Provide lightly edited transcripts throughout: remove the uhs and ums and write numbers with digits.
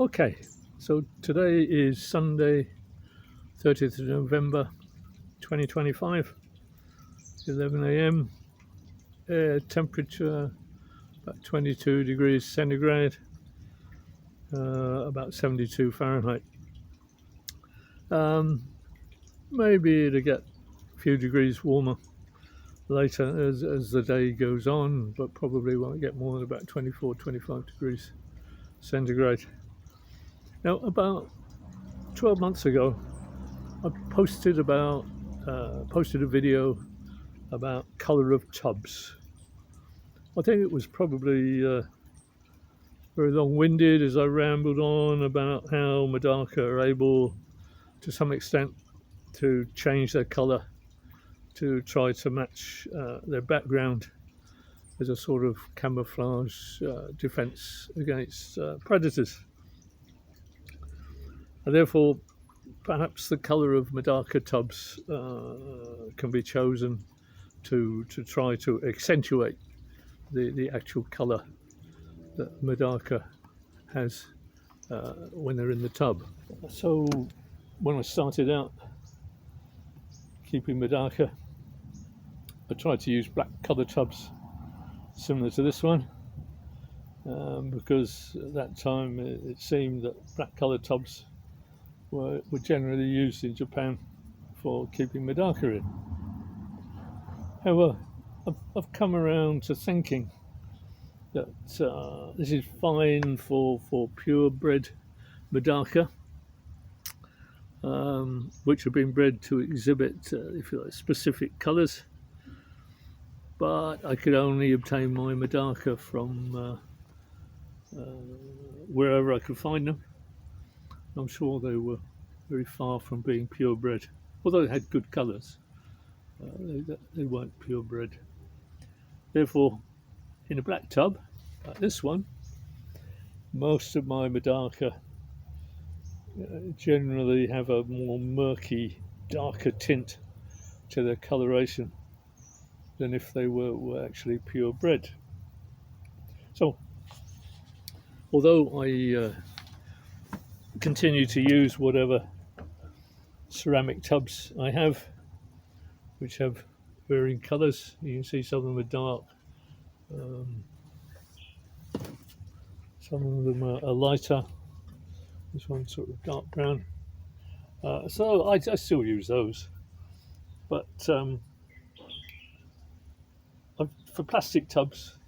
Okay, so today is Sunday, 30th of November 2025, 11 a.m. Temperature about 22 degrees centigrade, about 72 Fahrenheit. Maybe it'll get a few degrees warmer later as the day goes on, but probably won't get more than about 24, 25 degrees centigrade. Now, about 12 months ago, I posted a video about colour of tubs. I think it was probably very long-winded as I rambled on about how MEDAKA are able, to some extent, to change their colour to try to match their background as a sort of camouflage defence against predators. And therefore, perhaps the colour of MEDAKA tubs can be chosen to try to accentuate the actual colour that MEDAKA has when they're in the tub. So when I started out keeping MEDAKA, I tried to use black colour tubs similar to this one, because at that time it seemed that black colour tubs were generally used in Japan for keeping MEDAKA in. However, I've come around to thinking that this is fine for purebred MEDAKA, which have been bred to exhibit, if you like, specific colours. But I could only obtain my MEDAKA from wherever I could find them. I'm sure they were very far from being purebred, although they had good colours. They weren't purebred. Therefore, in a black tub like this one, most of my MEDAKA generally have a more murky, darker tint to their coloration than if they were actually purebred. So, although I continue to use whatever ceramic tubs I have, which have varying colours, you can see some of them are dark, some of them are lighter. This one's sort of dark brown. So I still use those, but for plastic tubs,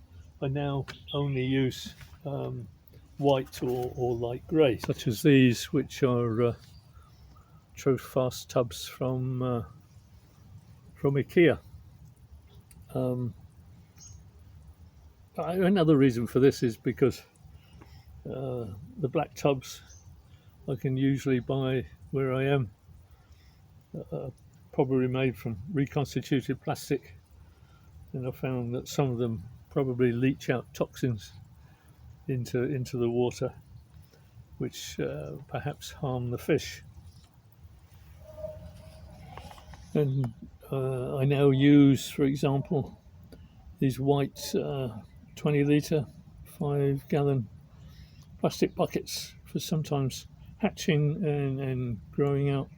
I now only use white or light grey, such as these, which are Trofast tubs from IKEA. Another reason for this is because the black tubs I can usually buy where I am, probably made from reconstituted plastic, and I found that some of them probably leach out toxins into the water, which perhaps harm the fish. And I now use, for example, these white 20-litre, 5-gallon plastic buckets for sometimes hatching and growing out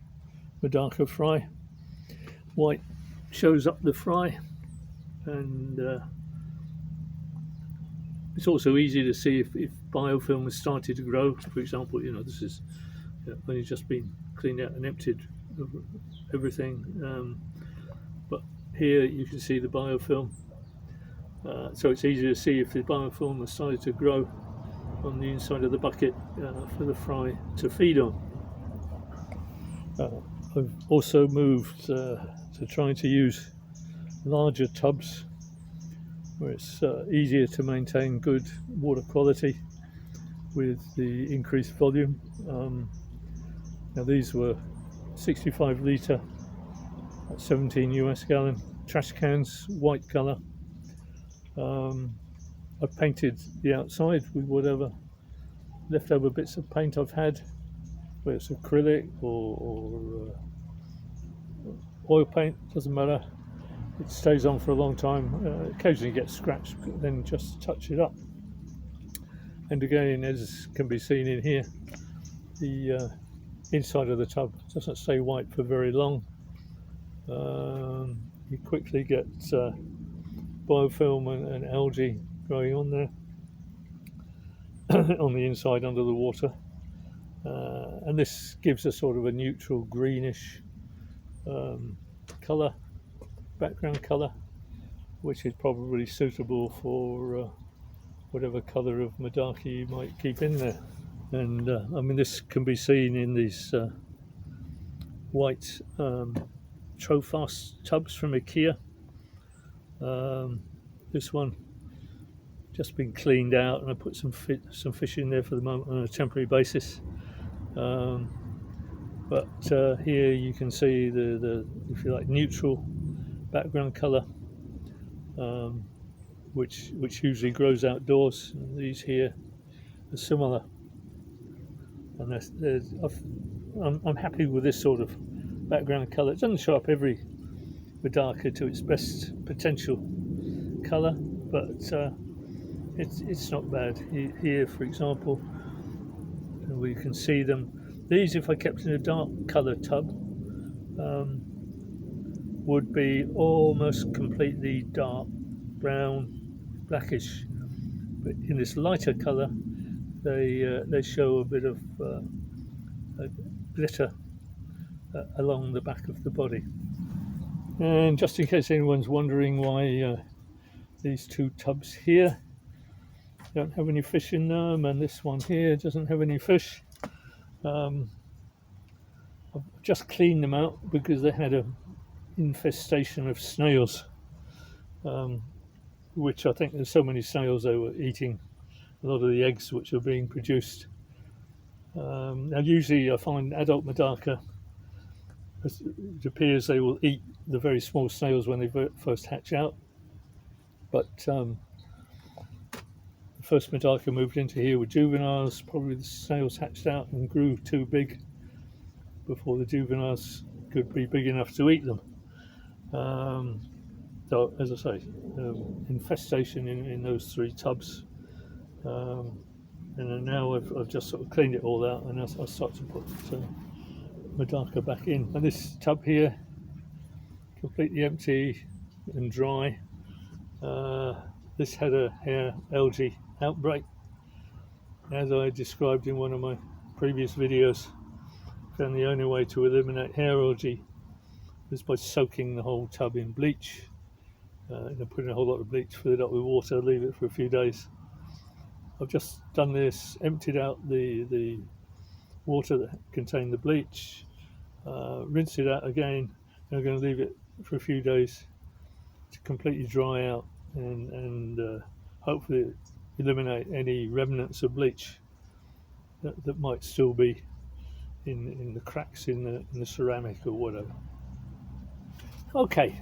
MEDAKA fry. White shows up the fry, and it's also easy to see if biofilm has started to grow. For example, this is only just been cleaned out and emptied of everything, but here you can see the biofilm, so it's easy to see if the biofilm has started to grow on the inside of the bucket for the fry to feed on. I've also moved to trying to use larger tubs where it's easier to maintain good water quality with the increased volume. Now these were 65-litre, 17 US gallon trash cans, white colour. I've painted the outside with whatever leftover bits of paint I've had, whether it's acrylic or oil paint, doesn't matter. It stays on for a long time. Occasionally gets scratched, then just touch it up. And again, as can be seen in here, the inside of the tub doesn't stay white for very long. You quickly get biofilm and algae growing on there on the inside under the water, and this gives a sort of a neutral greenish colour, background colour, which is probably suitable for whatever colour of MEDAKA you might keep in there. And I mean, this can be seen in these white Trofast tubs from IKEA. This one just been cleaned out, and I put some fish in there for the moment on a temporary basis. But here you can see the if you like neutral background colour, which usually grows outdoors. And these here are similar, and I'm happy with this sort of background colour. It doesn't show up every MEDAKA to its best potential colour, but it's not bad. Here, for example, we can see them. These, if I kept in a dark colour tub, would be almost completely dark brown, blackish. But in this lighter colour, they show a bit of glitter along the back of the body. And just in case anyone's wondering why these two tubs here don't have any fish in them, and this one here doesn't have any fish, I've just cleaned them out because they had an infestation of snails, which I think there's so many snails they were eating a lot of the eggs which are being produced. Now usually I find adult MEDAKA, it appears they will eat the very small snails when they first hatch out, but the first MEDAKA moved into here with juveniles. Probably the snails hatched out and grew too big before the juveniles could be big enough to eat them. So as I say, infestation in those three tubs, and then now I've just sort of cleaned it all out, and I'll start to put MEDAKA back in. And this tub here, completely empty and dry. This had a hair algae outbreak, as I described in one of my previous videos. Found the only way to eliminate hair algae was by soaking the whole tub in bleach. Putting a whole lot of bleach, fill it up with water, leave it for a few days. I've just done this, emptied out the water that contained the bleach, rinsed it out again, and I'm going to leave it for a few days to completely dry out and hopefully eliminate any remnants of bleach that might still be in the cracks in the ceramic or whatever. Okay,